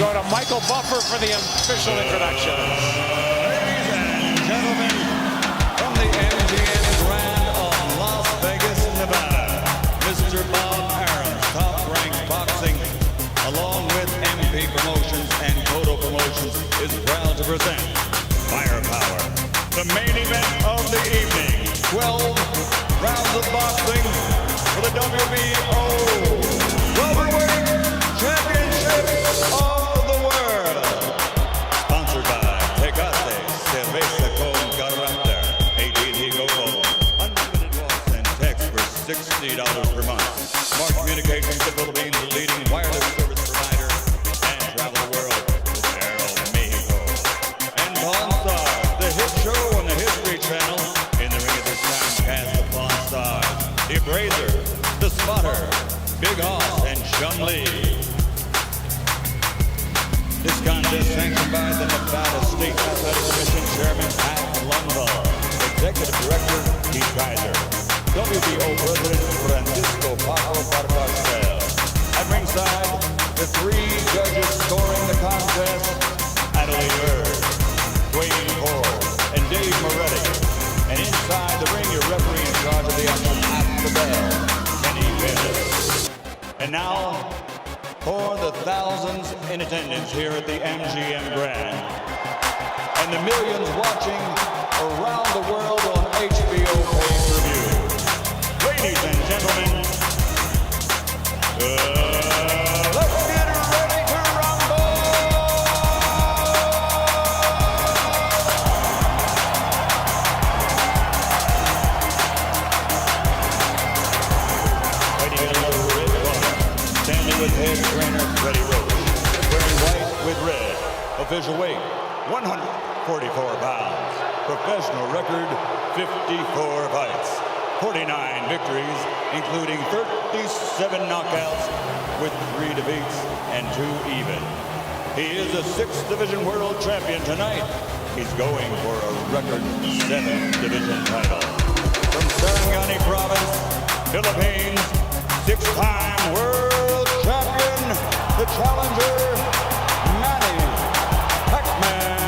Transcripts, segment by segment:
go to Michael Buffer for the official introduction. Ladies and gentlemen, from the MGM Grand of Las Vegas, Nevada, Mr. Bob Arum, top-ranked boxing, along with MP Promotions and Cotto Promotions, is proud to present Firepower, the main event of the evening. 12 rounds of boxing for the WBO Welterweight Championship of the World. Sponsored by Tecate, Cerveza con Carácter, AT&T GoGo, unlimited walks and text for $60 per month. Smart Communications, the Philippines, the leading wireless service provider, and travel the world with Aeromexico. And Pawn Stars, the hit show on the History Channel. In the ring at this time, cast the Pawn Stars, the Appraiser, the Spotter, Big Hoss, and Chun Li. This contest sanctioned by the Nevada State Athletic Commission Chairman Pat Lumbaugh, Executive Director Keith Kaiser, WBO President Francisco Paco Barcastel. At ringside, the three judges scoring the contest: Adelaide Bird, Dwayne Ford, and Dave Moretti. And inside the ring, your referee in charge of the action at the bell, Kenny Bayless. And now, for the thousands in attendance here at the MGM Grand, and the millions watching around the world on HBO pay-per-view. Ladies and gentlemen, let's get ready to rumble! Fighting in the red corner, standing with head trainer Freddie Roach, wearing white with red. Official weight, 144 pounds. Professional record, 54 fights. 49 victories, including 37 knockouts with 3 defeats and 2 even. He is a 6th Division World Champion tonight. He's going for a record 7th Division title. From Sarangani Province, Philippines, 6-time World Champion, the challenger, Manny Pacquiao.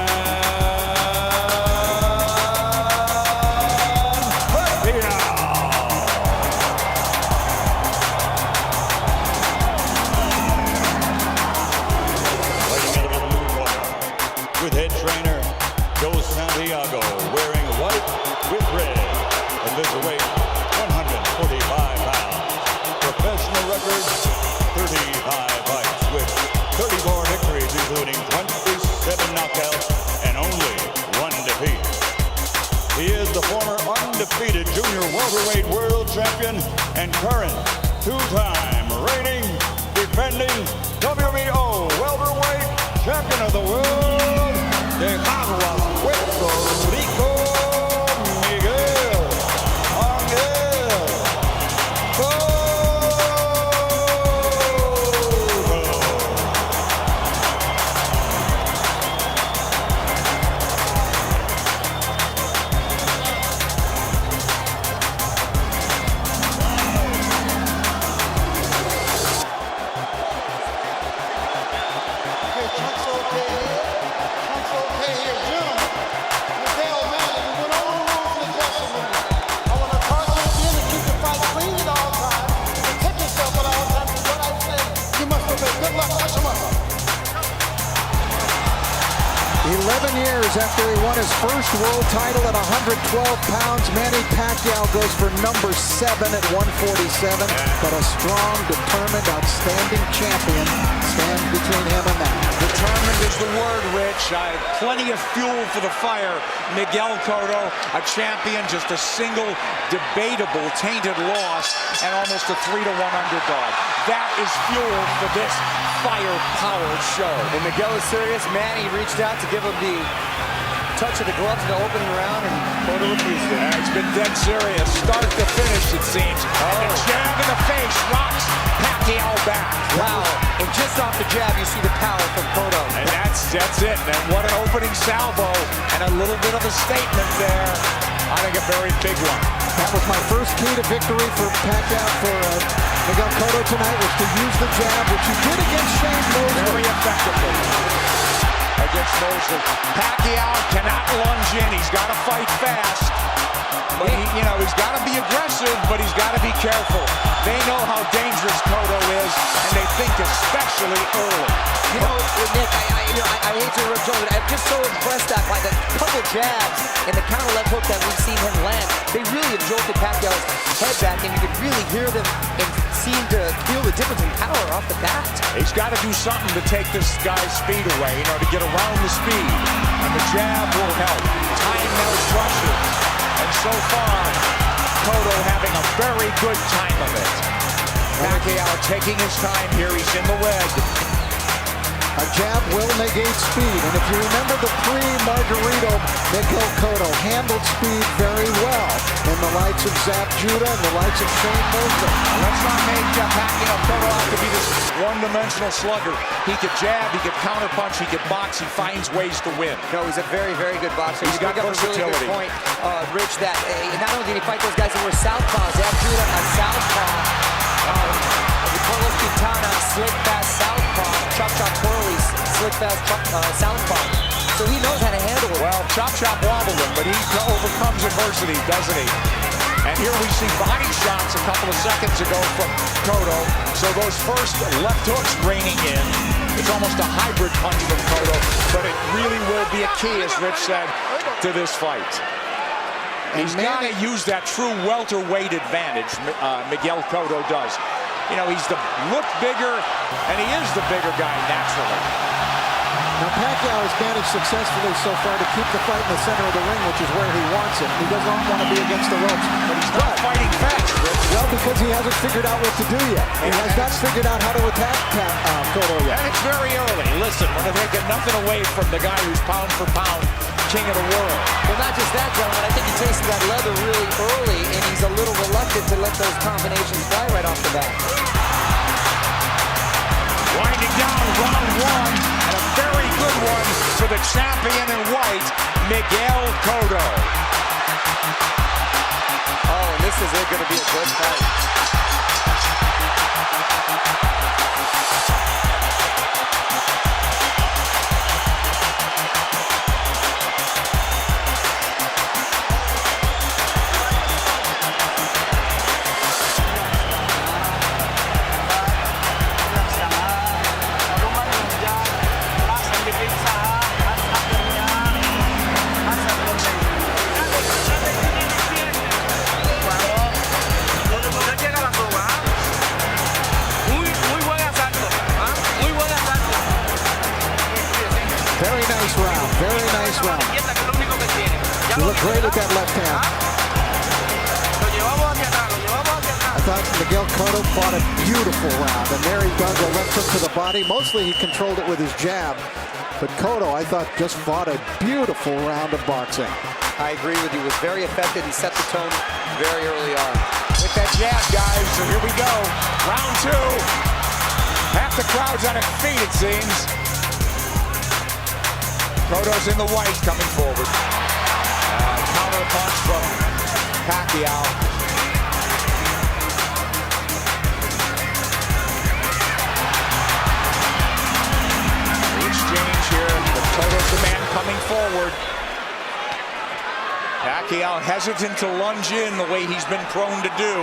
With head trainer Joe Santiago, wearing white with red. Official weight, 145 pounds. Professional record, 35 fights with 34 victories, including 27 knockouts and only 1 defeat. He is the former undefeated junior welterweight world champion and current 2-time reigning, defending WBO welterweight champion of the world, de Puerto Rico, Miguel Cotto. Good luck, touch him up. 11 years after he won his first world title at 112 pounds, Manny Pacquiao goes for number 7 at 147. But a strong, determined, outstanding champion stands between him and that. Determined is the word, Rich. Plenty of fuel for the fire. Miguel Cotto, a champion, just a single, debatable, tainted loss, and almost a 3-1 underdog. That is fuel for this firepower show. And Miguel is serious. Manny reached out to give him the touch of the gloves in the opening round, and Cotto refused it. He's been dead serious, start to finish, it seems. And the jab in the face rocks Pacquiao back. Wow. And just off the jab, you see the power from Cotto. And that's it. And what an opening salvo, and a little bit of a statement there. I think a very big one. That was my first key to victory for Pacquiao, for Miguel Cotto tonight, was to use the jab, which he did against Shane Mosley. Very effectively against Mosley. Pacquiao cannot lunge in. He's got to fight fast. But he's got to be aggressive, but he's got to be careful. They know how dangerous Cotto is, and they think especially early. You know, Nick, I hate to interrupt Joe, but I'm just so impressed by the couple jabs and the counter left hook that we've seen him land. They really have jolted Pacquiao's head back, and you could really hear them and seem to feel the difference in power off the bat. He's got to do something to take this guy's speed away, to get around the speed. And the jab will help. Time those rushes. And so far, Cotto having a very good time of it. Pacquiao taking his time here. He's in the red. A jab will negate speed, and if you remember the pre-Margarito, Miguel Cotto handled speed very well in the likes of Zap Judah and the likes of Shane Mosley. Let's not make Cotto out to be this one-dimensional slugger. He could jab, he could counterpunch, he could box, he finds ways to win. No, he's a very, very good boxer. He's got versatility. A really good point, Rich, that not only did he fight those guys that were southpaws, Zap Judah, a southpaw. Carlos Quintana, slick fast southpaw. Chop Chop Corley, slick fast southpaw. So he knows how to handle it. Well, Chop Chop wobbled him, but he overcomes adversity, doesn't he? And here we see body shots a couple of seconds ago from Cotto. So those first left hooks raining in. It's almost a hybrid punch from Cotto, but it really will be a key, as Rich said, to this fight. He's got to use that true welterweight advantage, Miguel Cotto does. He's look bigger, and he is the bigger guy naturally. Now, Pacquiao has managed successfully so far to keep the fight in the center of the ring, which is where he wants it. He does not want to be against the ropes. But he's not fighting fast, Rich. Well, because he hasn't figured out what to do yet. He has not figured out how to attack Cotto yet. And it's very early. Listen, we're taking nothing away from the guy who's pound for pound king of the world. Well, not just that, gentlemen. I think he tasted that leather really early, and he's a little reluctant to let those combinations fly right off the bat. Winding down round one, and a very good one for the champion in white, Miguel Cotto. Oh, and this is going to be a good fight. Very nice round. Very nice round. You look great with that left hand. I thought Miguel Cotto fought a beautiful round, and there he does a left hook to the body. Mostly he controlled it with his jab, but Cotto, I thought, just fought a beautiful round of boxing. I agree with you. He was very effective. He set the tone very early on. With that jab, guys, so here we go. Round two. Half the crowd's on its feet, it seems. Cotto's in the white coming forward. Counter punch from Pacquiao. The exchange here, but Cotto's the man coming forward. Pacquiao hesitant to lunge in the way he's been prone to do.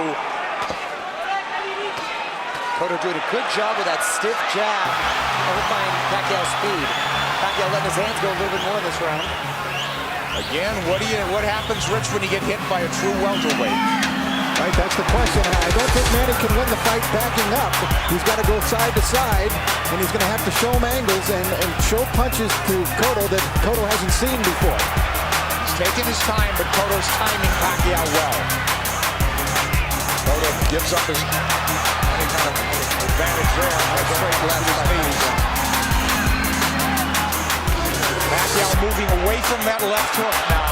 Cotto doing a good job with that stiff jab, overcoming Pacquiao's speed. Pacquiao letting his hands go a little bit more in this round. Again, what happens, Rich, when you get hit by a true welterweight? Right, that's the question. I don't think Manny can win the fight backing up. He's got to go side to side, and he's going to have to show him angles and show punches to Cotto that Cotto hasn't seen before. He's taking his time, but Cotto's timing Pacquiao well. Cotto gives up any kind of advantage there. Straight left his knees. Pacquiao moving away from that left hook now.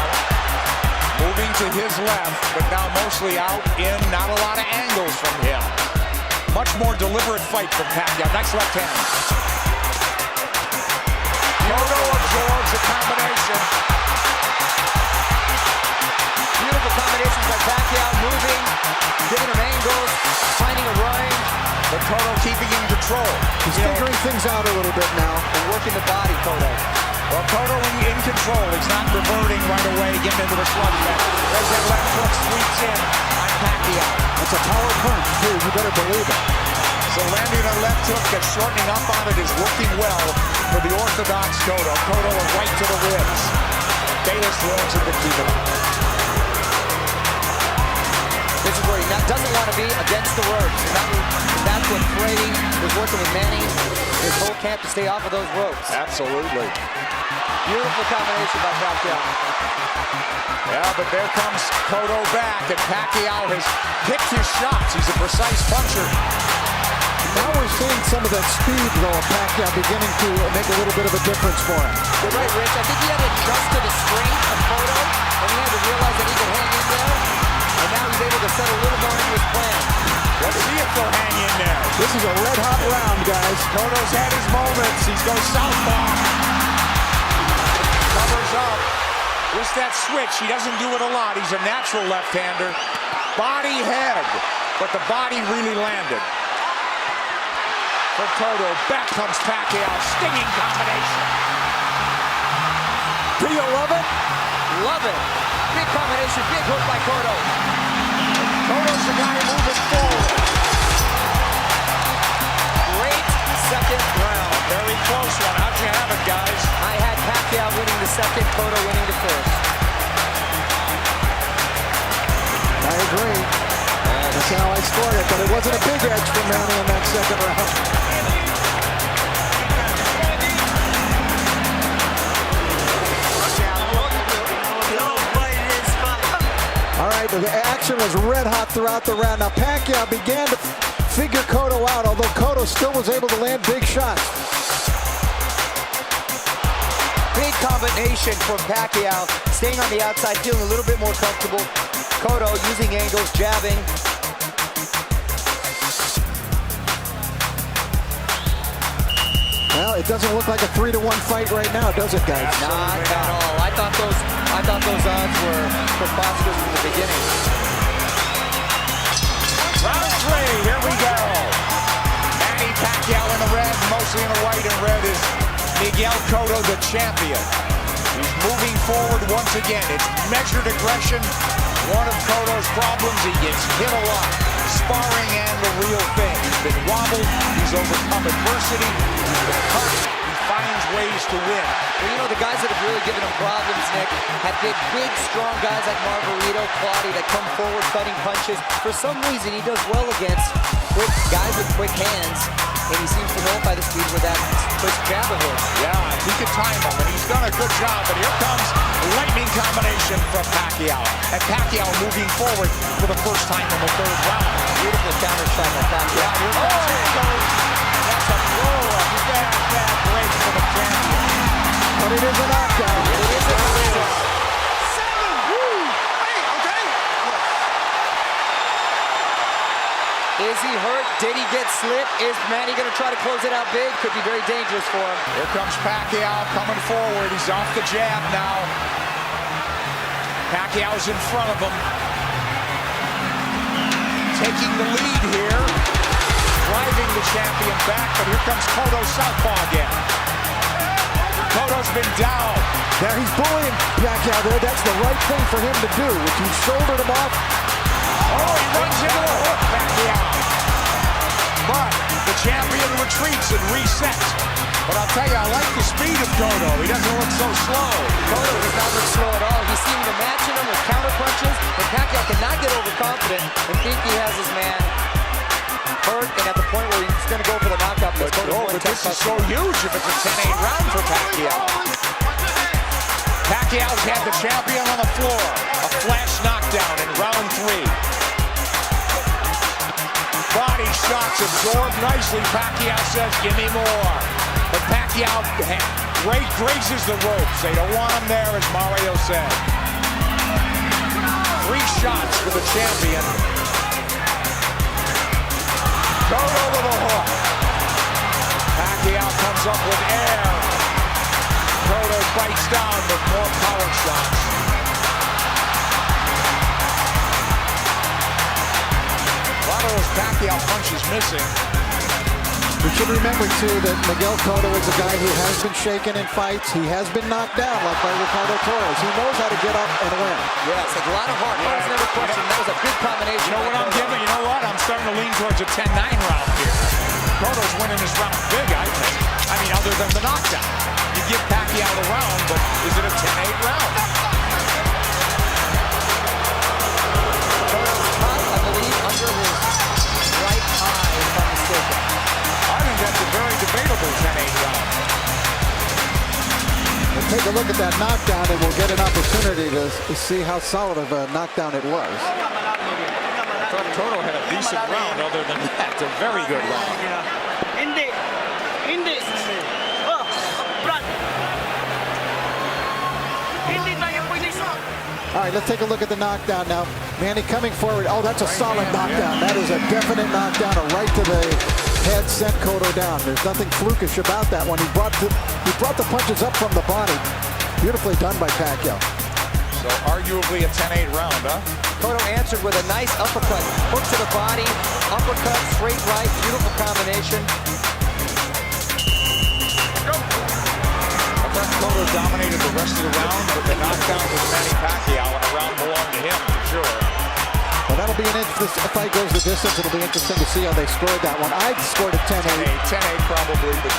Moving to his left, but now mostly out in, not a lot of angles from him. Much more deliberate fight from Pacquiao. Nice left hand. Cotto absorbs the combination. Beautiful combinations by Pacquiao, moving, giving him angles, finding a range. But Cotto keeping in control. He's figuring things out a little bit now. And working the body, Cotto. Well, Cotto in control. He's not reverting right away, getting into a slugfest. There's that left hook sweeps in on Pacquiao. That's a power punch, too. You better believe it. So landing a left hook that's shortening up on it is working well for the orthodox Cotto. Cotto right to the ribs. Bayless wants him to keep it up. This is where he doesn't want to be against the ropes. And that's what Brady was working with Manny, his whole camp, to stay off of those ropes. Absolutely. Beautiful combination by Pacquiao. Yeah, but there comes Cotto back, and Pacquiao has picked his shots. He's a precise puncher. Now we're seeing some of that speed, though, of Pacquiao beginning to make a little bit of a difference for him. You're right, Rich. I think he had to adjust to the strength of Cotto, and he had to realize that he could hang in there. And now he's able to set a little more into his plan. Let's see if they'll hang in there. This is a red-hot round, guys. Cotto's had his moments. He's going southpaw. Covers up. Just that switch. He doesn't do it a lot. He's a natural left-hander. Body head. But the body really landed. For Cotto. Back comes Pacquiao. Stinging combination. Do you love it? Love it. Big combination. Big hook by Cotto. Cotto's the guy moving forward. Great second round. Very close one. How'd you have it, guys? I had Pacquiao winning the second, Cotto winning the first. I agree. That's how I scored it, but it wasn't a big edge for Manny in that second round. All right, the action was red hot throughout the round. Now Pacquiao began to figure Cotto out, although Cotto still was able to land big shots. Big combination from Pacquiao, staying on the outside, feeling a little bit more comfortable. Cotto using angles, jabbing. Well, it doesn't look like a 3-1 fight right now, does it, guys? Not at all. I thought those odds were preposterous from the beginning. Round 3, here we go. Manny Pacquiao in the red, mostly in the white and red is Miguel Cotto, the champion. He's moving forward once again. It's measured aggression. One of Cotto's problems, he gets hit a lot. Sparring and the real thing. He's been wobbled. He's overcome adversity. He's been hurt. He finds ways to win. Well, you know, the guys that have really given him problems, Nick, have been big, strong guys like Margarito, Claudio, that come forward cutting punches. For some reason, he does well against quick guys with quick hands, and he seems to know by the speed where that quick jab of his. Yeah, he can time him, and he's done a good job. But here comes lightning combination from Pacquiao. And Pacquiao moving forward for the first time in the third round. Beautiful counter shot by Pacquiao. Here he goes. That's a blow-up. Bad break for the champion. But it is a knockout. It is a knockout. Is he hurt? Did he get slipped? Is Manny going to try to close it out big? Could be very dangerous for him. Here comes Pacquiao coming forward. He's off the jab now. Pacquiao's in front of him. Taking the lead here. Driving the champion back, but here comes Cotto southpaw again. Cotto's been down. Now he's bullying Pacquiao there. That's the right thing for him to do. If you shouldered him off. Oh, he runs into a hook, Pacquiao. But the champion retreats and resets. But I'll tell you, I like the speed of Cotto. He doesn't look so slow. Cotto does not look slow at all. He seemed to matching him with counter punches, and Pacquiao cannot get overconfident and think he has his man hurt and at the point where he's going to go for the knockout. But this is so huge if it's a 10-8 round for Pacquiao. Pacquiao's had the champion on the floor. A flash knockdown in round 3. Body shots absorbed nicely. Pacquiao says, give me more. But Pacquiao grazes the ropes. They don't want him there, as Mario said. 3 shots for the champion. Cotto with a hook. Pacquiao comes up with air. Cotto bites down with more power shots. lot of those Pacquiao punches missing. We should remember, too, that Miguel Cotto is a guy who has been shaken in fights. He has been knocked down, like by Ricardo Torres. He knows how to get up and win. Yes, a lot of heart. That was never questioned. That was a good combination. You know what I'm giving? You know what? I'm starting to lean towards a 10-9 round here. Cotto's winning this round big, I think. I mean, other than the knockdown. You give Pacquiao the round, but is it a 10-8 round? Cotto's caught, I believe, under his right eye, if I'm mistaken. I think that's a very debatable 10-8 round. We'll take a look at that knockdown, and we'll get an opportunity to see how solid of a knockdown it was. I thought Cotto had a decent round. Other than that, a very good round. All right, let's take a look at the knockdown now. Manny coming forward. Oh, that's a solid knockdown. That is a definite knockdown. A right to the head sent Cotto down. There's nothing flukish about that one. He brought the punches up from the body. Beautifully done by Pacquiao. So arguably a 10-8 round, huh? Cotto answered with a nice uppercut. Hook to the body, uppercut, straight right, beautiful combination. I thought Cotto dominated the rest of the round, but the knockdown was Manny Pacquiao, and the round belonged to him, for sure. Well, that'll be an interesting. If the fight goes the distance, it'll be interesting to see how they scored that one. I'd scored a 10-8. 10-8 probably, but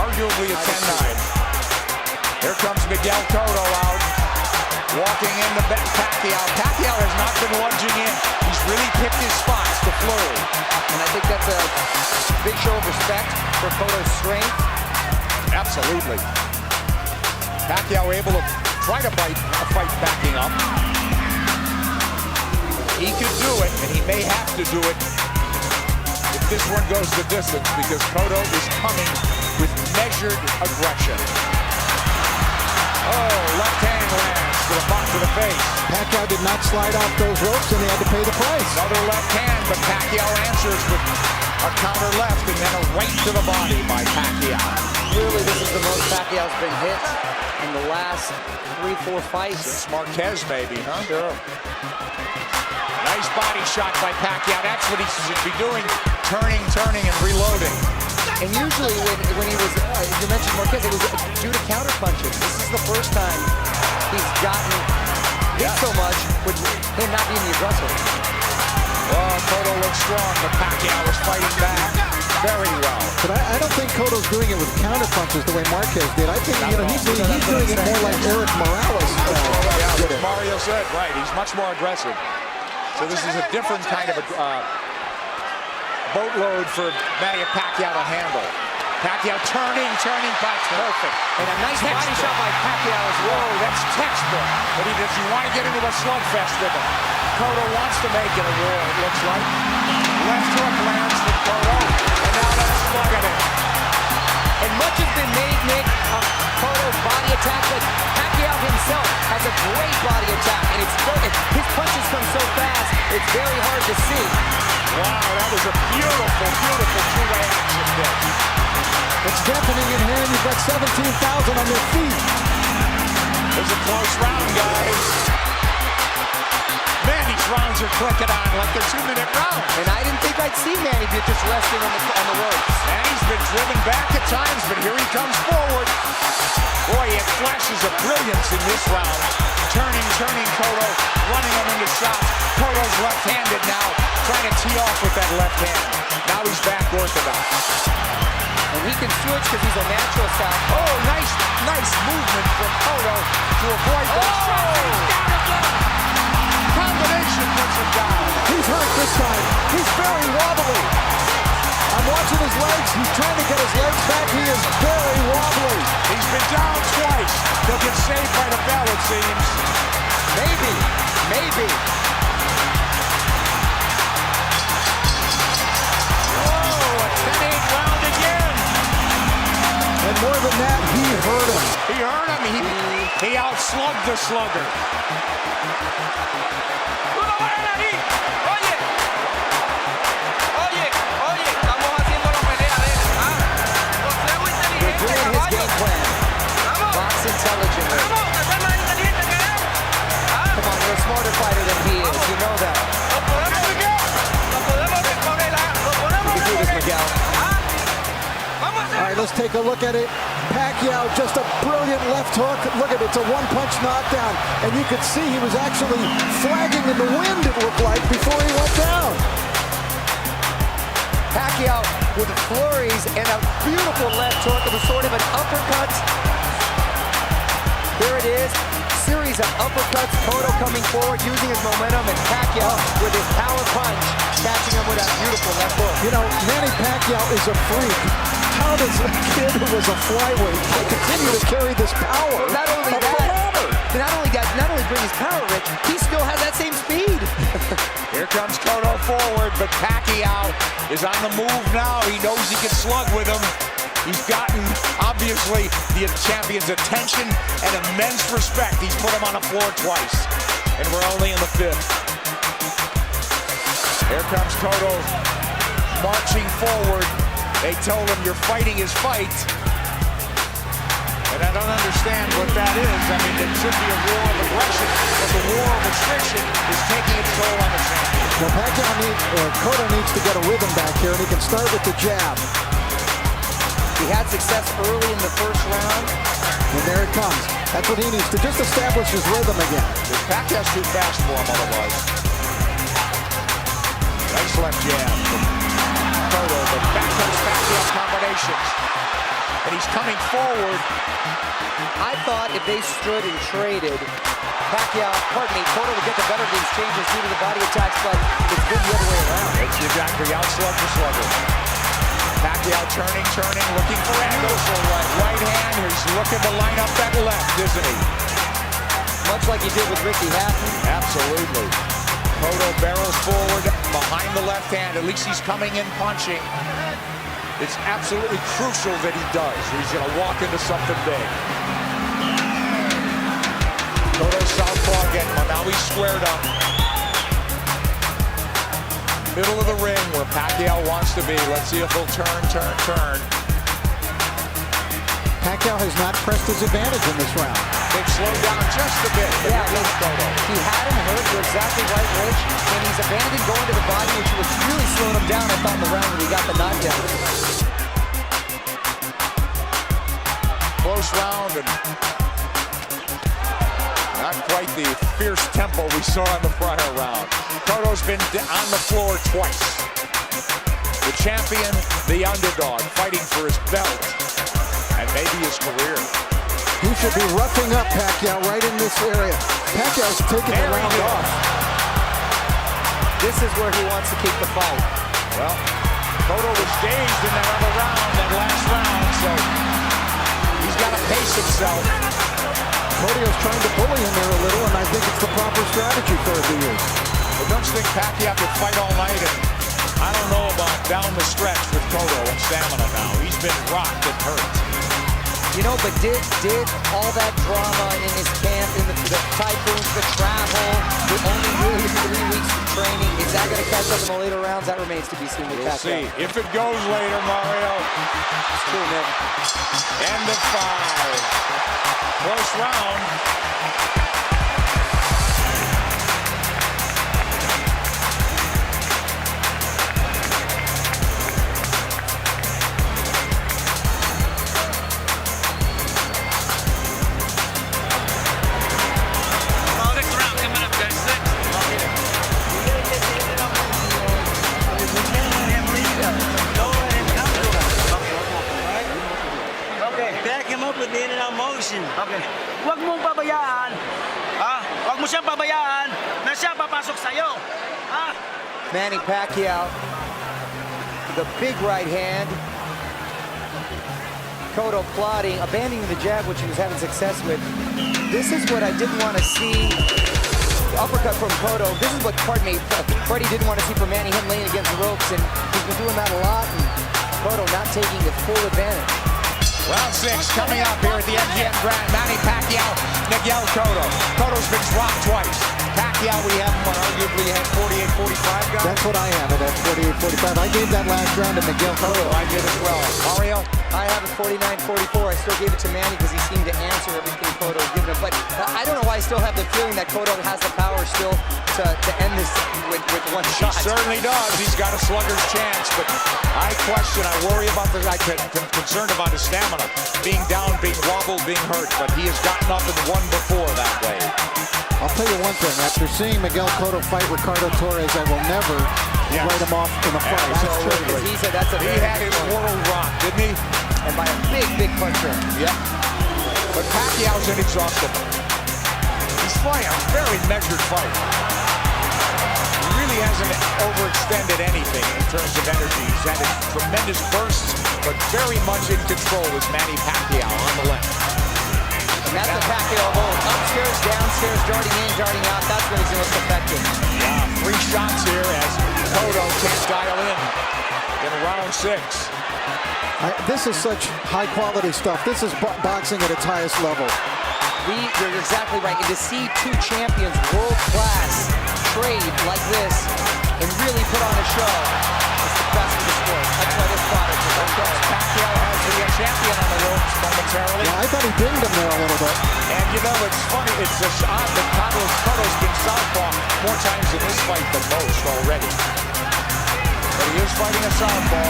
arguably a 10-9. Here comes Miguel Cotto out, walking in the Pacquiao. Pacquiao has not been lunging in. He's really picked his spots to flurry. And I think that's a big show of respect for Cotto's strength. Absolutely. Pacquiao able to try to fight backing up. He could do it, and he may have to do it if this one goes the distance, because Cotto is coming with measured aggression. Oh, left hand lands to the back of the face. Pacquiao did not slide off those ropes, and he had to pay the price. Another left hand, but Pacquiao answers with a counter left and then a right to the body by Pacquiao. Clearly, this is the most Pacquiao's been hit in the last 3-4 fights. Since Marquez, maybe, huh? Sure. Nice body shot by Pacquiao. That's what he should be doing, turning, and reloading. And usually when he was, you mentioned Marquez, it was due to counter punches. This is the first time he's gotten hit so much with him not being the aggressor. Oh, Cotto looks strong, but Pacquiao is fighting back very well. But I don't think Cotto's doing it with counter punches the way Marquez did. I think he's doing it more like Eric Morales did it. Mario said, right, he's much more aggressive. So this is a different kind of boatload for Manny Pacquiao to handle. Pacquiao turning, that's perfect. And a nice body shot by Pacquiao as well. Whoa, that's textbook. But he does. You want to get into a slugfest with him. Cotto wants to make it a war, it looks like. Left hook lands for Cotto, and now that's slug at it. And much has been made, Nick, of Cotto's body attack, but Pacquiao himself has a great body attack, and his punches come so fast, it's very hard to see. Wow, that was a beautiful two-way action there. It's deafening in here, and you've got 17,000 on their feet. It's a close round, guys. Man, these rounds are clicking on like they're 2-minute rounds. And I didn't think I'd see Manny just resting on the ropes. And he's been driven back at times, but here he comes forward. Boy, he had flashes of brilliance in this round. Turning Cotto, running him into shots. Cotto's left-handed now, trying to tee off with that left hand. Now he's back orthodox. And he can switch because he's a natural southpaw. Oh, nice movement from Cotto to avoid those shots. Combination puts him down. He's hurt this time. He's very wobbly. I'm watching his legs. He's trying to get his legs back. He is very wobbly. He's been down twice. He'll get saved by the bell, it seems. Maybe. Oh, a 10-8 round again. And more than that, he hurt him. He hurt him. He outslugged the slugger. Doing his game plan. Box intelligently. Come on, you're a smarter fighter than he is. You know that. let's take a look at it. Pacquiao, just a brilliant left hook. Look at it, it's a one-punch knockdown. And you could see he was actually flagging in the wind, it looked like, before he went down. Pacquiao with flurries and a beautiful left hook. It was sort of an uppercut. There it is. Series of uppercuts. Cotto coming forward, using his momentum, and Pacquiao with his power punch, catching him with that beautiful left hook. You know, Manny Pacquiao is a freak. How does a kid who was a flyweight continue to carry this power? Well, not only that, not only bring his power, Rich, he still has that same speed. Here comes Cotto forward, but Pacquiao is on the move now. He knows he can slug with him. He's gotten, obviously, the champion's attention and immense respect. He's put him on the floor twice, and we're only in the fifth. Here comes Cotto marching forward. They told him, you're fighting his fight. And I don't understand what that is. I mean, it should be a war of aggression, but the war of attrition is taking its toll on the champion. Well, Cotto needs to get a rhythm back here, and he can start with the jab. He had success early in the first round. And there it comes. That's what he needs to just establish his rhythm again. Pacquiao's too fast for him otherwise. Nice left jab from Cotto, but back comes Pacquiao's combinations. And he's coming forward. I thought if they stood and traded, Cotto would get the better of the exchanges due to the body attacks, but it's been the other way around. It's exactly outslug for slugger. Pacquiao turning, looking for angles. Right hand, he's looking to line up that left, isn't he? Much like he did with Ricky Hatton. Absolutely. Cotto barrels forward behind the left hand. At least he's coming in punching. It's absolutely crucial that he does. He's going to walk into something big. Cotto southpaw again. Well, now he's squared up. Middle of the ring where Pacquiao wants to be. Let's see if he'll turn. Pacquiao has not pressed his advantage in this round. They've slowed down just a bit. But yeah, he had him hurt. You're exactly right, Rich. And he's abandoned going to the body, which was really slowing him down, I thought, in the round when he got the knockdown. Close round and not quite the fierce tempo we saw in the prior round. Cotto's been on the floor twice. The champion, the underdog, fighting for his belt and maybe his career. He should be roughing up Pacquiao right in this area. Pacquiao's taking the round off. This is where he wants to keep the fight. Well, Cotto was dazed in that other round, that last round, so he's got to pace himself. Cotto's trying to bully him there a little, and I think it's the proper strategy for him to use. But don't you think Pacquiao could fight all night? And I don't know about down the stretch with Cotto and stamina now. He's been rocked and hurt. You know, but did all that drama in his camp, in the typhoons, the travel, the only really 3 weeks of training, is that going to catch up in the later rounds? That remains to be seen with Pacquiao. We'll see. If it goes later, Mario. It's true, man. End of 5. Close round. With the in-and-out motion. Okay. Huwag mong pabayaan. Huwag mo siyang pabayaan na siya papasok sa'yo. Manny Pacquiao, the big right hand. Cotto plotting, abandoning the jab, which he was having success with. This is what I didn't want to see. The uppercut from Cotto. This is what, Freddie didn't want to see from Manny, him laying against the ropes, and he's been doing that a lot, and Cotto not taking the full advantage. Round 6 coming up here at the MGM Grand. Manny Pacquiao, Miguel Cotto. Cotto's been dropped twice. Pacquiao, we have him arguably had 48-45 guys. That's what I have it at 48-45. I gave that last round to Miguel Cotto. I did as well. Mario? I have it 49-44. I still gave it to Manny because he seemed to answer everything Cotto was giving him. But I don't know why I still have the feeling that Cotto has the power still to end this with one shot. He certainly does. He's got a slugger's chance, but I worry about I'm concerned about his stamina. Being down, being wobbled, being hurt, but he has gotten up and won before that way. I'll tell you one thing. After seeing Miguel Cotto fight Ricardo Torres, I will never write him off in a fight. Absolutely. He said that's He had his world rock, didn't he? And by a big puncher. Yep. But Pacquiao's inexhaustible. He's fighting a very measured fight. He really hasn't overextended anything in terms of energy. He's had his tremendous bursts, but very much in control is Manny Pacquiao on the left. And that's the Pacquiao of old. Upstairs, downstairs, darting in, darting out. That's when he's the most effective. Yeah, 3 shots here as Cotto can't dial in round 6. This is such high-quality stuff. This is boxing at its highest level. You're exactly right. And to see 2 champions, world-class, trade like this and really put on a show, it's the best of the sport. That's why this product is so good. Pacquiao has the champion on the ropes momentarily. Yeah, I thought he dinged him there a little bit. And you know, it's funny. It's just odd that Cotto's been southpaw more times in this fight than most already. But he is fighting a southpaw.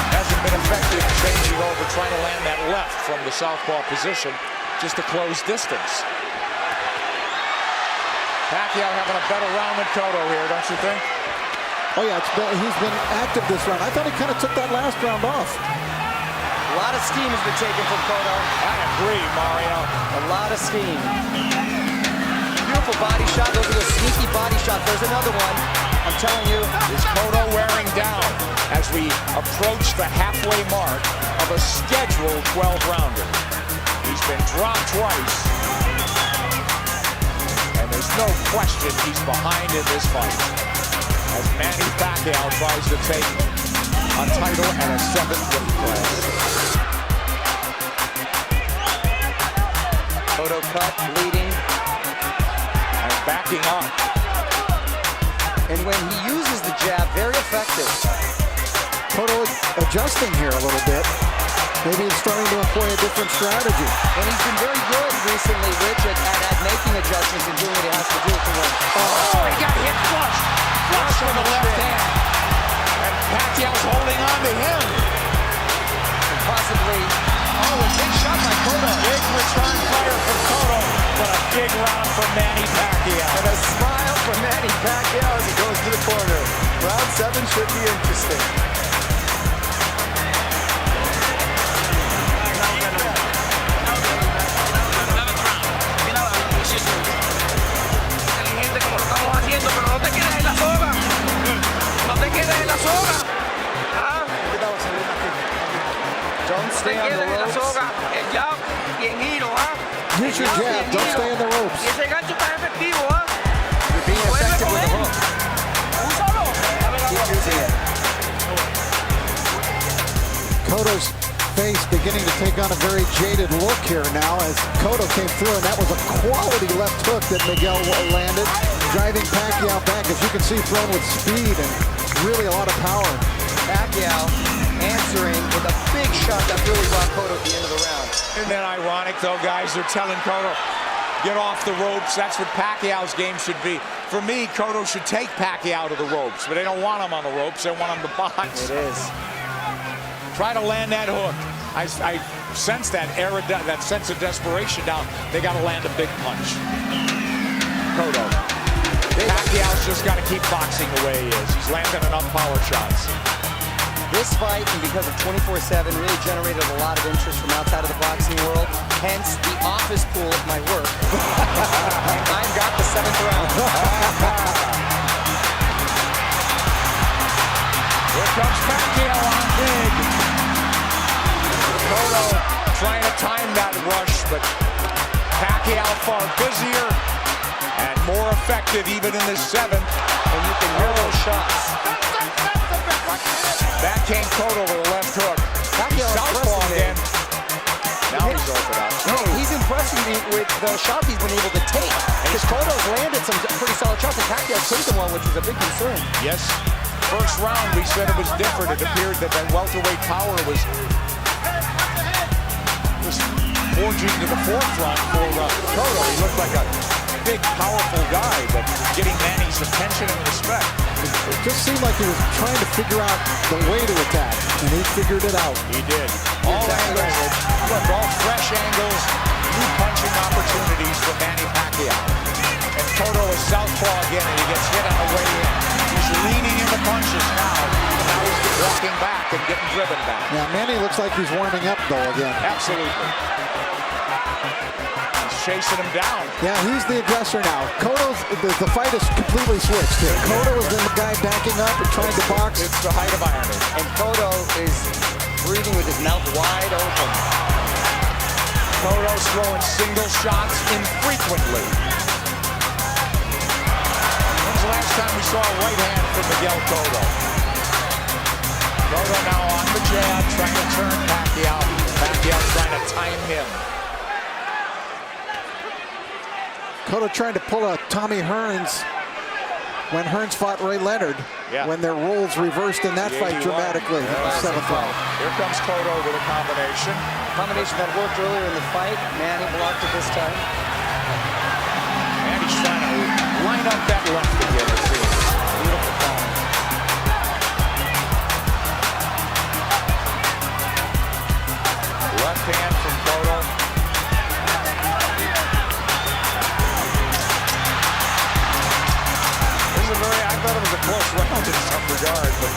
Hasn't been effective changing over, trying to land that left from the southpaw position just to close distance. Pacquiao having a better round than Cotto here, don't you think? Oh yeah, he's been active this round. I thought he kind of took that last round off. A lot of steam has been taken from Cotto. I agree, Mario. A lot of steam. Beautiful body shot. Those are the sneaky body shots. There's another one. I'm telling you. Is Cotto wearing down as we approach the halfway mark of a scheduled 12-rounder? He's been dropped twice. And there's no question he's behind in this fight, as Manny Pacquiao tries to take a title at a 7th weight class. Cotto cut, bleeding. And backing up. And when he uses the jab, very effective. Cotto adjusting here a little bit. Maybe he's starting to employ a different strategy. And he's been very good recently, Rich, at making adjustments and doing what he has to do to win. Oh, he got hit flush. Flush with the left hand. And Pacquiao's holding on to him. And possibly, a big shot by Cotto. Big return fire for Cotto, but a big round for Manny Pacquiao. And a smile for Manny Pacquiao as he goes to the corner. Round 7 should be interesting. Don't stay on the ropes. Use your jab. Don't stay in the ropes. You're being effective with the hook. Keep using it. Cotto's face beginning to take on a very jaded look here now as Cotto came through, and that was a quality left hook that Miguel landed, driving Pacquiao back, as you can see, thrown with speed and really a lot of power. Pacquiao answering with a big shot that really brought Cotto at the end of the round. Isn't that ironic, though, guys? They're telling Cotto, get off the ropes. That's what Pacquiao's game should be. For me, Cotto should take Pacquiao to the ropes, but they don't want him on the ropes. They want him to box. It is. Try to land that hook. I sense that sense of desperation now. They got to land a big punch. Cotto. Pacquiao's just got to keep boxing the way he is. He's landing enough power shots. This fight, and because of 24/7, really generated a lot of interest from outside of the boxing world. Hence, the office pool at my work. And I've got the 7th round. Here comes Pacquiao on big. Cotto trying to time that rush, but Pacquiao far busier and more effective even in the 7th. And you can hear those shots. Back came Cotto with a left hook. Pacquiao Southpaw again. point with the shots he's been able to take. Because Cotto's landed some pretty solid shots, and Pacquiao's taken one, which was a big concern. Yes. First round, we said it was different. It appeared that welterweight power was forging to the forefront for Cotto. He looked like a big, powerful guy, but getting Manny's attention and respect. It just seemed like he was trying to figure out the way to attack, and he figured it out. He did. All angles, look, all fresh angles, new punching opportunities for Manny Pacquiao. And Cotto is southpaw again, and he gets hit on the way in. He's leaning into punches now, and now he's walking back and getting driven back. Now, Manny looks like he's warming up, though, again. Absolutely. He's chasing him down. Yeah, he's the aggressor now. Cotto's, the fight is completely switched here. Cotto is the guy backing up and trying to box. It's the height of irony. And Cotto is breathing with his mouth wide open. Cotto's throwing single shots infrequently. When's the last time we saw a right hand from Miguel Cotto? Cotto now on the jab, trying to turn Pacquiao. Pacquiao trying to time him. Cotto trying to pull a Tommy Hearns when Hearns fought Ray Leonard, when their roles reversed in that fight dramatically in the 7th round. Here comes Cotto with a combination. Combination that worked earlier in the fight. Manny blocked it this time. And he's trying to line up that left again, it seems. Beautiful ball. Left hand from Cotto. I thought it was a close round in some regard, but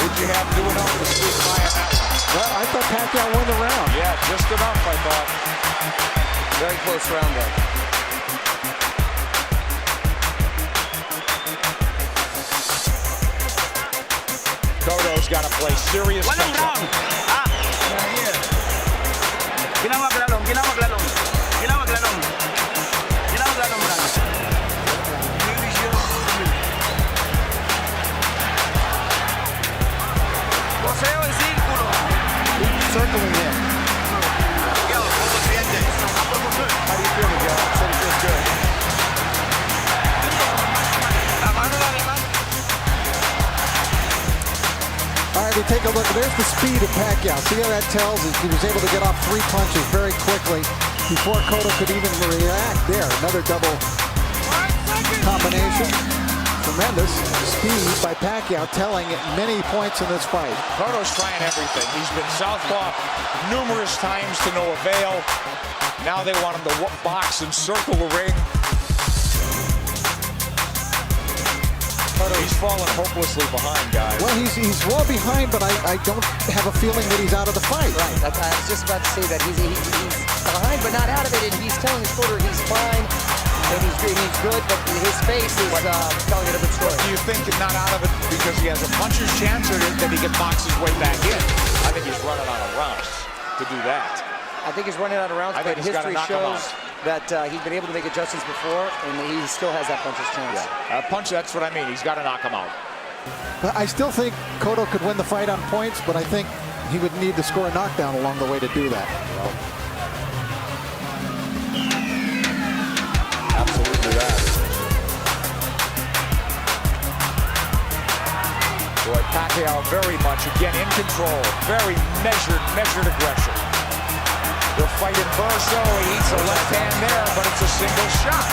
would you have to do enough to squeeze by on that one? Well, I thought Pacquiao won the round. Yeah, just enough, I thought. Very close round there. Cotto's got to play serious Walang catch-up. round. Ginawag lalong, ginawag lalong. Ginawag lalong. Ginawag lalong lang. Poseo en círculo. Circling him. Miguel, ¿cómo sientes? How do you feel, Miguel? I said he feels good. La mano la demás. All right, we take a look. There's the speed of Pacquiao. See how that tells? He was able to get off 3 punches very quickly before Cotto could even react. There, another double combination. Tremendous speed by Pacquiao, telling many points in this fight. Cotto's trying everything. He's been southpaw numerous times to no avail. Now they want him to box and circle the ring. He's fallen hopelessly behind, guys. Well, he's well behind, but I don't have a feeling that he's out of the fight. Right. I was just about to say that he's behind, but not out of it. And he's telling his quarter he's fine and he's good, but his face is telling it a good story. Do you think not out of it because he has a puncher's chance, or that he can box his way back in? I think he's running out of rounds to do that. I think he's running out of rounds, but history shows that he's been able to make adjustments before, and he still has that puncher's chance. Yeah. Punch, that's what I mean. He's got to knock him out. But I still think Cotto could win the fight on points, but I think he would need to score a knockdown along the way to do that. Well, absolutely that. Boy, Pacquiao very much, again, in control. Very measured aggression. They're fighting Verso. He eats a left hand there, but it's a single shot.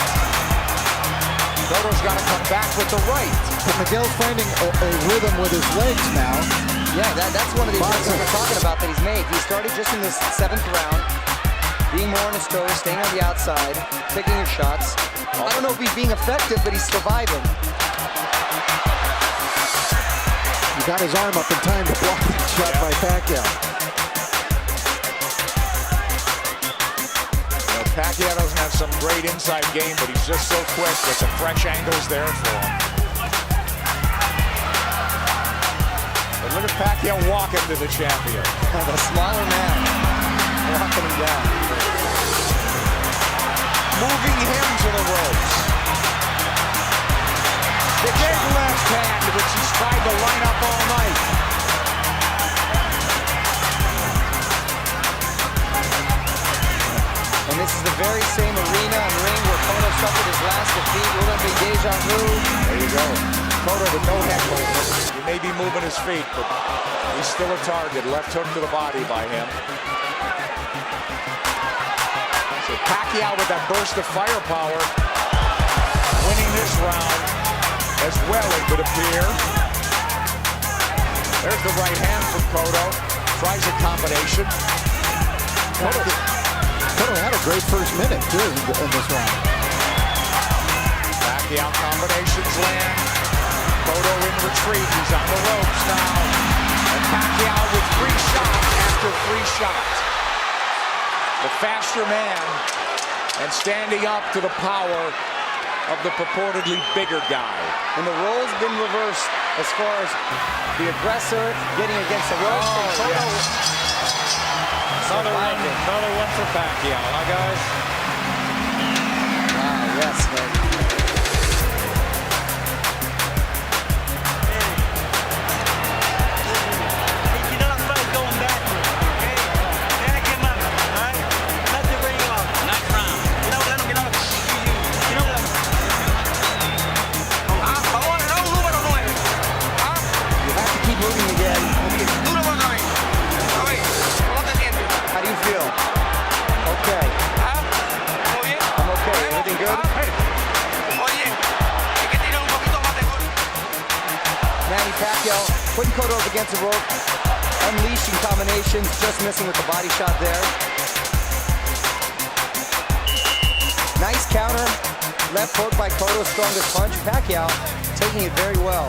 Cotto's got to come back with the right. But Miguel's finding a rhythm with his legs now. Yeah, that's one of the adjustments we're talking about that he's made. He started just in this 7th round, being more on his toes, staying on the outside, picking his shots. I don't know if he's being effective, but he's surviving. He got his arm up in time to block that shot by Pacquiao. Pacquiao doesn't have some great inside game, but he's just so quick with some fresh angles there for him. But look at Pacquiao walking to the champion. The smaller man walking him down. Moving him to the ropes. The big left hand, which he's tried to line up all night. very same arena and ring where Cotto suffered his last defeat. Will it be deja vu? There you go. Cotto with no head movement. He may be moving his feet, but he's still a target. Left hook to the body by him. So Pacquiao with that burst of firepower, winning this round as well, it would appear. There's the right hand from Cotto. Tries a combination. Cotto had a great first minute, too, in this round. Pacquiao combinations land. Cotto in retreat. He's on the ropes now. And Pacquiao with 3 shots after 3 shots. The faster man and standing up to the power of the purportedly bigger guy. And the role's been reversed as far as the aggressor getting against the ropes. And Cotto Another one for Pacquiao, huh, guys? Wow, yes, man. You know that fight's going backwards, okay? Back him up, all right? Let the ring off. Nice round. You know that? You know that? Número 9. You have to keep moving again. Número 9. Oye, ¿cómo te sientes? How do you feel? Okay. ¿Todo bien? I'm okay. Everything good? Oye, hay que tirar un poquito más de gol. Manny Pacquiao putting Cotto up against the rope, unleashing combinations, just missing with the body shot there. Nice counter, left hook by Cotto's strongest punch. Pacquiao taking it very well.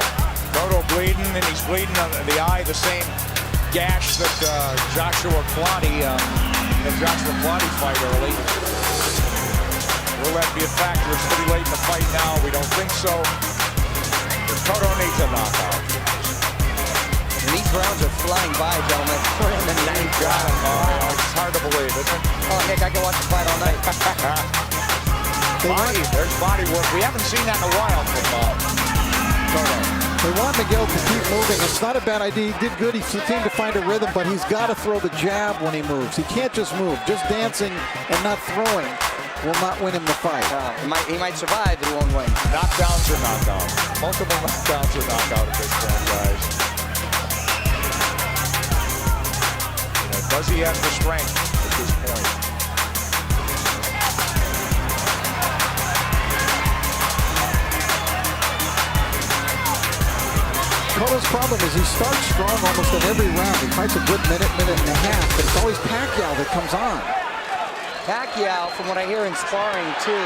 Cotto bleeding, and he's bleeding on the eye, the same gash that Joshua Plotty fight early. Will that be a factor? It's pretty late in the fight now. We don't think so. Cotto needs a knockout. And these rounds are flying by, gentlemen. We're in the ninth round. Oh, it's hard to believe, isn't it? Oh, Nick, I can watch the fight all night. There's body work. We haven't seen that in a while from Cotto. They want Miguel to keep moving. It's not a bad idea. He did good. He seemed to find a rhythm, but he's got to throw the jab when he moves. He can't just move. Just dancing and not throwing will not win him the fight. He might survive, but he won't win. Knockdowns or knockouts. Multiple knockdowns or knockout at this point, guys. You know, does he have the strength at this point? Cotto's problem is he starts strong almost in every round. He fights a good minute and a half, but it's always Pacquiao that comes on. Pacquiao, from what I hear in sparring too,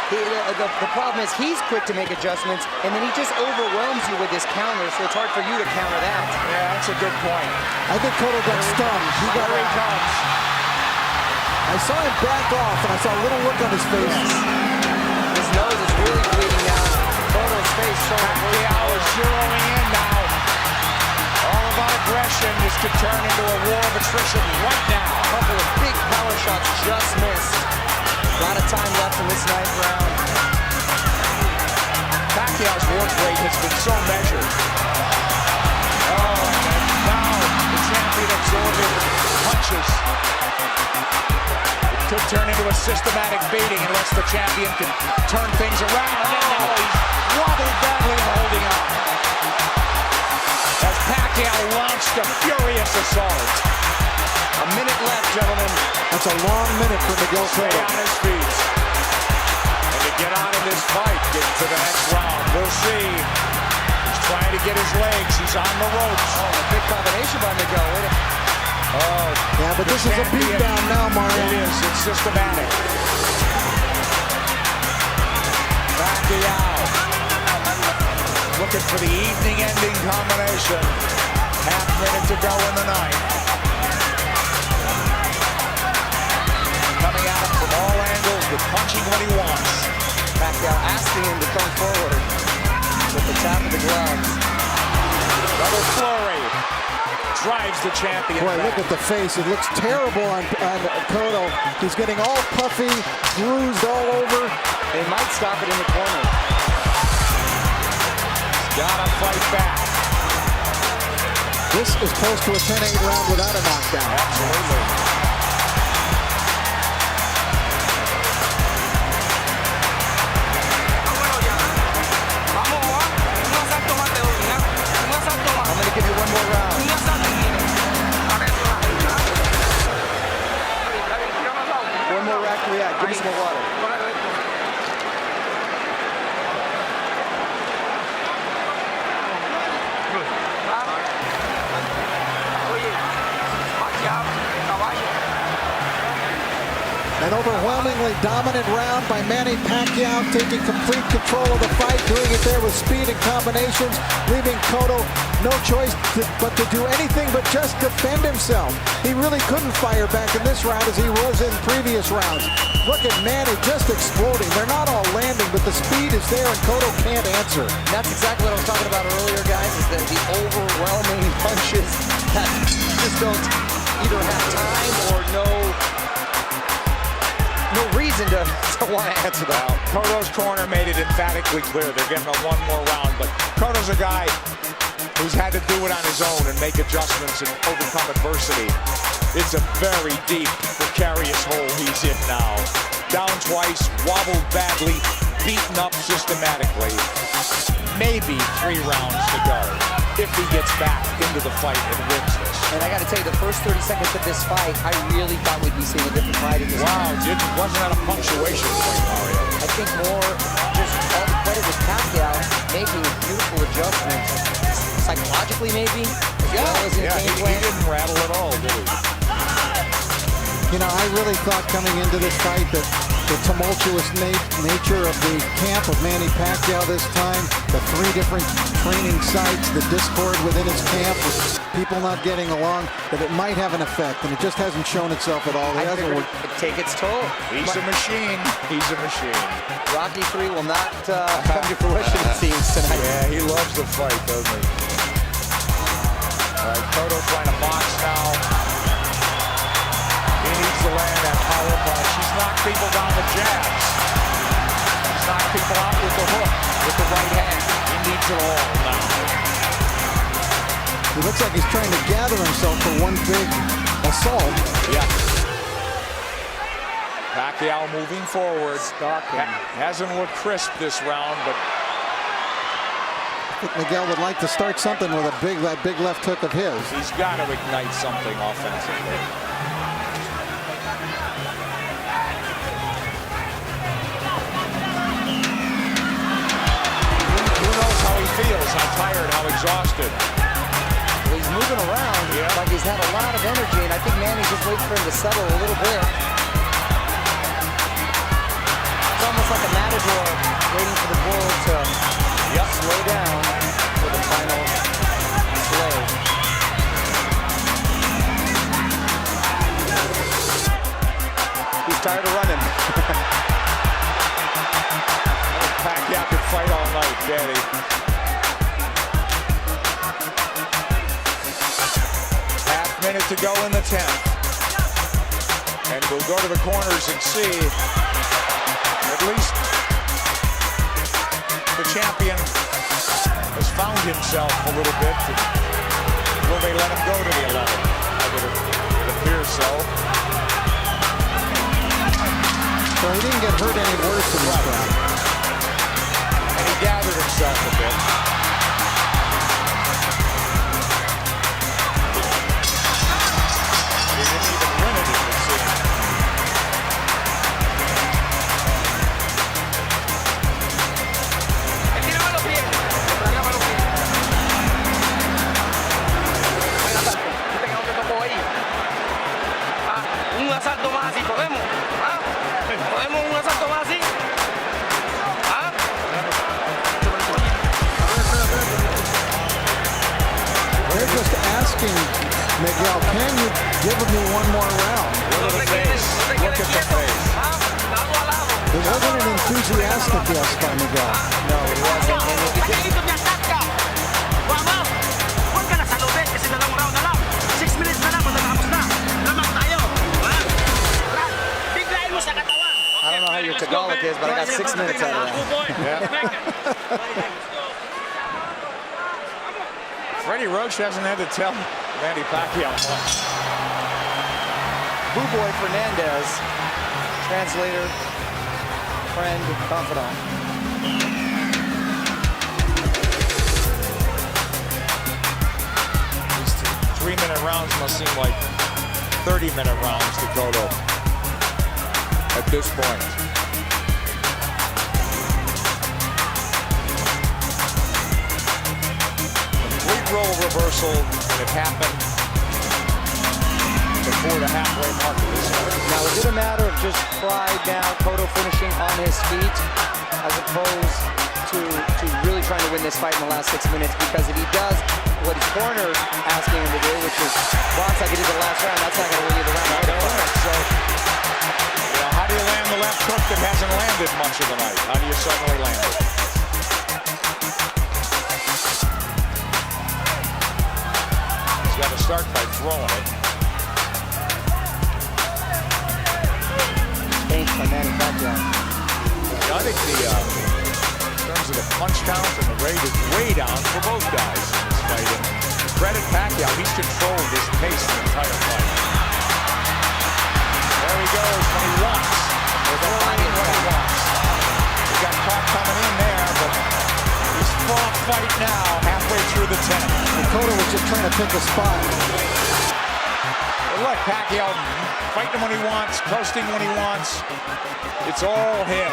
the problem is he's quick to make adjustments, and then he just overwhelms you with his counter, so it's hard for you to counter that. Yeah, that's a good point. I think Cotto got stunned. Here he comes. I saw him back off, and I saw a little look on his face. Yes. His nose is really bleeding now. Cotto's face showing. Pacquiao is zeroing in now. All about aggression. This could turn into a war of attrition right now. A couple of big power shots just missed. A lot of time left in this ninth round. Pacquiao's work rate has been so measured. Oh, and now the champion absorbing punches. It could turn into a systematic beating unless the champion can turn things around. And now he's wobbled badly and holding on. As Pacquiao launched a furious assault. A minute left, gentlemen. That's a long minute for Miguel Stay Cotto. on his feet. And to get out of this fight, get to the next round. We'll see. He's trying to get his legs. He's on the ropes. Oh, a big combination by Miguel. Oh, Yeah, but this is a beatdown now, Mario. It is. It's systematic. Pacquiao looking for the evening-ending combination. Half minute to go in the ninth. Coming at him from all angles with punching when he wants. Pacquiao asking him to come forward with the tap of the gloves. Another flurry. Drives the champion Boy, back. look at the face. It looks terrible on Cotto. He's getting all puffy, bruised all over. They might stop it in the corner. Gotta fight back. This is close to a 10-8 round without a knockdown. Absolutely. overwhelmingly dominant round by Manny Pacquiao, taking complete control of the fight, doing it there with speed and combinations, leaving Cotto no choice but to do anything but just defend himself. He really couldn't fire back in this round as he was in previous rounds. Look at Manny just exploding. They're not all landing, but the speed is there and Cotto can't answer. And that's exactly what I was talking about earlier, guys, is that the overwhelming punches that just don't either have time or no reason to want to answer that. Cotto's corner made it emphatically clear they're getting a one more round, but Cotto's a guy who's had to do it on his own and make adjustments and overcome adversity. It's a very deep, precarious hole he's in now. Down twice, wobbled badly, beaten up systematically. Maybe 3 rounds to go if he gets back into the fight and wins this. And I got to tell you, the first 30 seconds of this fight, I really thought we'd be seeing a different fight in this Wow, wasn't that a punctuation point, Mario? I think more just all the credit with Pacquiao making beautiful adjustments, psychologically maybe, as well as in game plan. He didn't rattle at all, did he? You know, I really thought coming into this fight that the tumultuous nature of the camp of Manny Pacquiao this time, the 3 different training sites, the discord within his camp, with people not getting along, that it might have an effect, and it just hasn't shown itself at all. I figured it'd take its toll. He's a machine. He's a machine. Rocky 3 will not come to fruition, it seems, tonight. Yeah, he loves the fight, doesn't he? All right, Cotto trying to box now. He needs to land that power punch. He's knocked people down with jabs. He's knocked people out with the hook, with the right hand. He needs it all now. He looks like he's trying to gather himself for one big assault. Yeah. Pacquiao moving forward. Hasn't looked crisp this round, but I think Miguel would like to start something with that big left hook of his. he's got to ignite something offensively. Feels how tired, how exhausted. Well, he's moving around like he's had a lot of energy, and I think Manny's just waiting for him to settle a little bit. It's almost like a matador waiting for the bull to slow down for the final slow. He's tired of running. Pacquiao could fight all night, Daddy. Minute to go in the 10th. And we'll go to the corners and see at least the champion has found himself a little bit. Will they let him go to the 11th? It appears so. So he didn't get hurt any worse in this round. And he gathered himself a bit. They're just asking Miguel, can you give me one more round? Look at the face. Look at the face. It wasn't an enthusiastic yes by Miguel. No, it wasn't. I don't know how your Tagalog is, but I got 6 minutes out of that. Freddie Roach hasn't had to tell Manny Pacquiao much. Boo-boy Fernandez, translator, friend, confidant. These 3-minute rounds must seem like 30-minute rounds to Cotto at this point. Complete role reversal, and it happened. The before the halfway mark of this fight. Now, is it a matter of just pride now, Cotto finishing on his feet, as opposed to really trying to win this fight in the last 6 minutes? Because if he does what his corner is asking him to do, which is box like he did the last round, that's not going to win you the round. So, how do you land the left hook that hasn't landed much of the night? How do you suddenly land it? He's got to start by throwing it. Thanks by Manny Pacquiao. I think in terms of the punch count and the rate is way down for both guys in this fight. And credit Pacquiao, he's controlled his pace the entire fight. There he goes when he wants. There's a fighting when he wants. He got caught coming in there, but he's full fight now, halfway through the 10. And Cotto was just trying to pick a spot. But look, Pacquiao fighting when he wants, coasting when he wants. It's all him.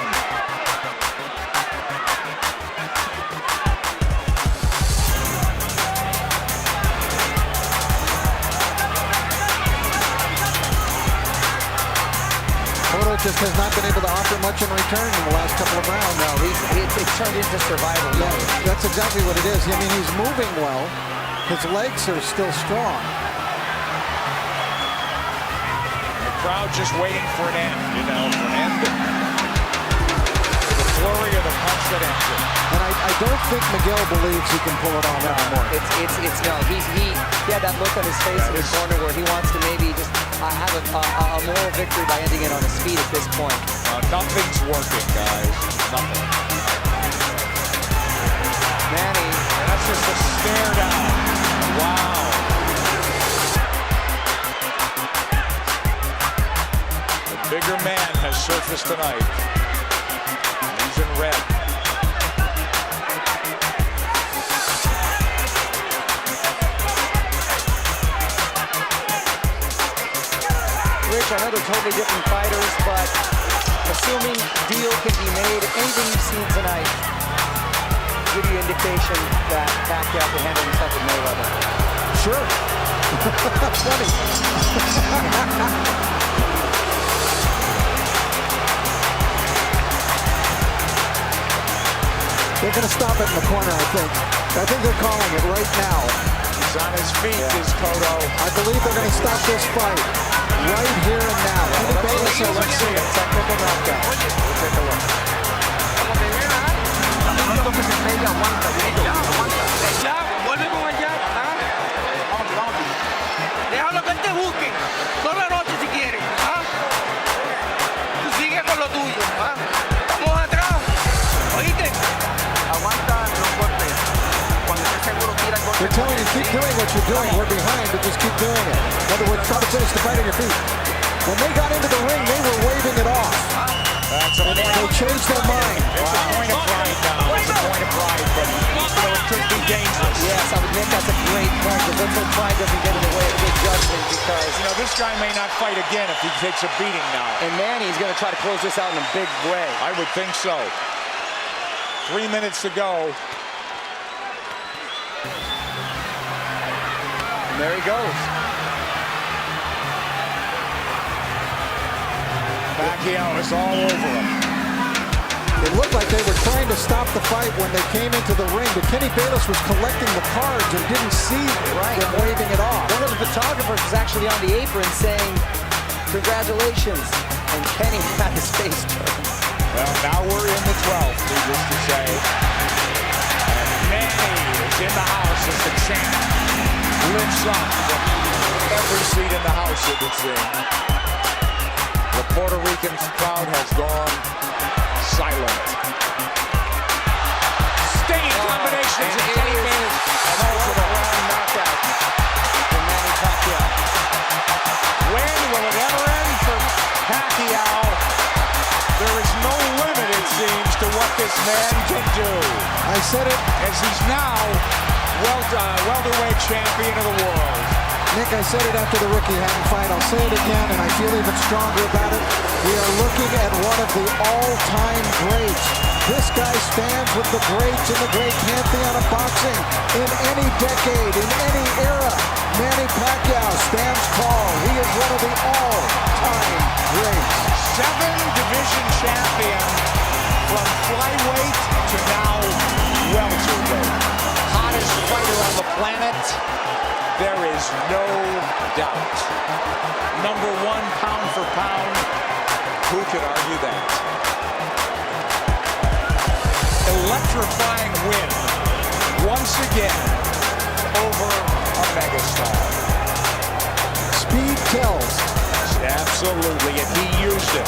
Cotto just has not been able to offer much in return in the last couple of rounds. No, it's turned into survival Yeah, mode. that's exactly what it is. I mean, he's moving well. His legs are still strong. The crowd just waiting for an end, for an end. The flurry of the punch that ends it. And I don't think Miguel believes he can pull it off anymore. It's no. He had that look on his face in his corner where he wants to maybe just have a moral victory by ending it on his feet at this point. Nothing's working, guys. Nothing. Manny. And that's just a stare down. Wow. The bigger man has surfaced tonight. He's in red. Rich, I know they're totally different fighters, but assuming deal can be made, anything you've seen tonight give you indication that Pacquiao can handle himself with Mayweather. Sure. Funny. They're going to stop it in the corner, I think. I think they're calling it right now. He's on his feet, is Cotto. I believe they're going to stop this fight right here and now. Let's see a technical knockout. We'll take a look. Ya, vuelve con el jab. Déjalo que te busquen toda la noche si quieren. Tú sigue con lo tuyo. Vamos atrás. ¿Oíste? Aguanta los golpes. Cuando estés seguro, tira el golpe. They're telling you, keep doing what you're doing. We're behind, but just keep doing it. In other words, try to finish the fight on your feet. When they got into the ring, they were waving it off. They changed their mind. It's a point of pride now. It's a point of pride, but it could be dangerous. Yes, I would admit that's a great point, because let's hope pride doesn't get in the way of good judgment, because This guy may not fight again if he takes a beating now. and Manny's going to try to close this out in a big way. I would think so. 3 minutes to go. And there he goes. Pacquiao is all over him. It looked like they were trying to stop the fight when they came into the ring, but Kenny Bayless was collecting the cards and didn't see them waving it off. One of the photographers was actually on the apron saying, "Congratulations," and Kenny had his face turned. Well, now we're in the 12th, needless to say. And Manny is in the house as the champ lifts up from every seat in the house, it would seem. The Puerto Rican crowd has gone silent. Stinging combinations of Kenny Bayless. An ultimate round knockout for Manny Pacquiao. When will it ever end for Pacquiao? There is no limit, it seems, to what this man can do. I said it. As he's now welterweight champion of the world. Nick, I said it after the Ricky Hatton fight. I'll say it again, and I feel even stronger about it. We are looking at one of the all-time greats. This guy stands with the greats in the great pantheon of boxing in any decade, in any era. Manny Pacquiao stands tall. He is one of the all-time greats. 7-division champion from flyweight to now welterweight. Hottest fighter on the planet. There is no doubt. Number 1 pound for pound. Who could argue that? Electrifying win once again over a megastar. Speed kills. Absolutely, and he used it.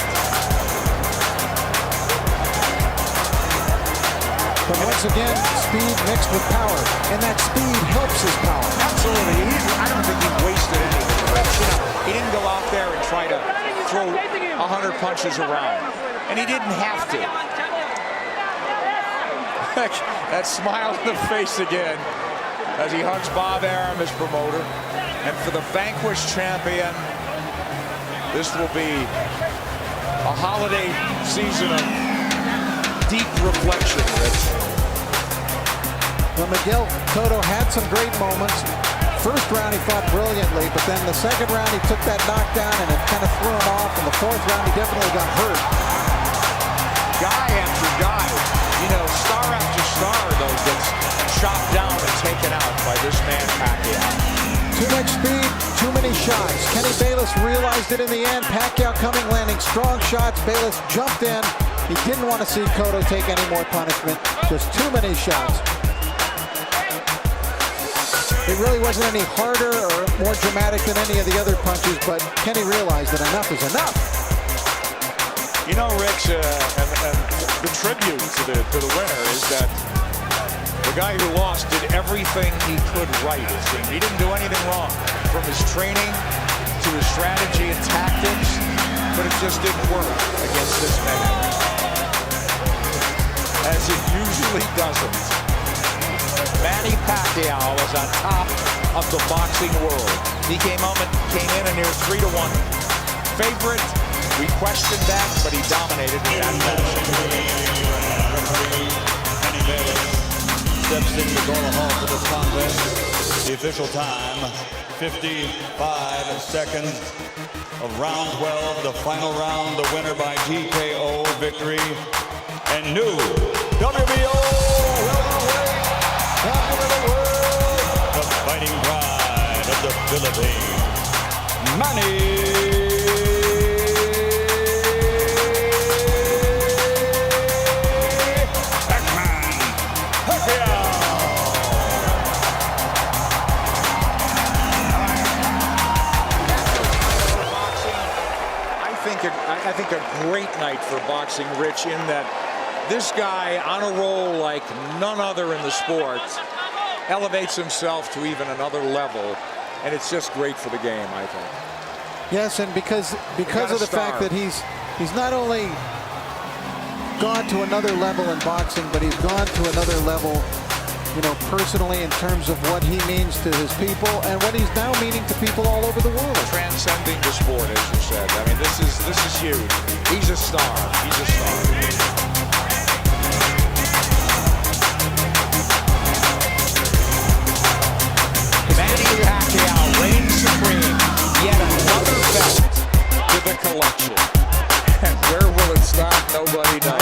But once again, speed mixed with power, and that speed helps his power. Absolutely. I don't think he wasted anything. He didn't go out there and try to throw 100 punches around, and he didn't have to. That smile on the face again as he hugs Bob Arum, his promoter. And for the vanquished champion, this will be a holiday season of deep reflection, Rich. Well, Miguel Cotto had some great moments. First round he fought brilliantly, but then the second round he took that knockdown and it kind of threw him off. In the fourth round he definitely got hurt. Guy after guy, you know, star after star, though, gets chopped down and taken out by this man Pacquiao. Too much speed, too many shots. Kenny Bayless realized it in the end. Pacquiao coming, landing strong shots. Bayless jumped in. He didn't want to see Cotto take any more punishment. Just too many shots. It really wasn't any harder or more dramatic than any of the other punches, but Kenny realized that enough is enough. You know, Rich, and the tribute to the winner is that the guy who lost did everything he could right, it seemed. He didn't do anything wrong, from his training to his strategy and tactics, but it just didn't work against this man, as it usually doesn't. Manny Pacquiao was on top of the boxing world. He came in a near 3-1 favorite. We questioned that, but he dominated in that fashion. Manny Bayless steps into the Gorilla Hall for this contest. The official time, 55 seconds of round 12, the final round, the winner by TKO victory, and new WBO welterweight champion of the world, the fighting pride of the Philippines, Manny I think a great night for boxing, Rich, in that this guy on a roll like none other in the sport elevates himself to even another level, and it's just great for the game, I think. Yes, and because of the fact that he's not only gone to another level in boxing, but he's gone to another level, you know, personally, in terms of what he means to his people and what he's now meaning to people all over the world. Transcending the sport, as you said. I mean, this is huge. He's a star. He's a star. Manny Pacquiao reigns supreme. Yet another belt to the collection. And where will it stop? Nobody knows.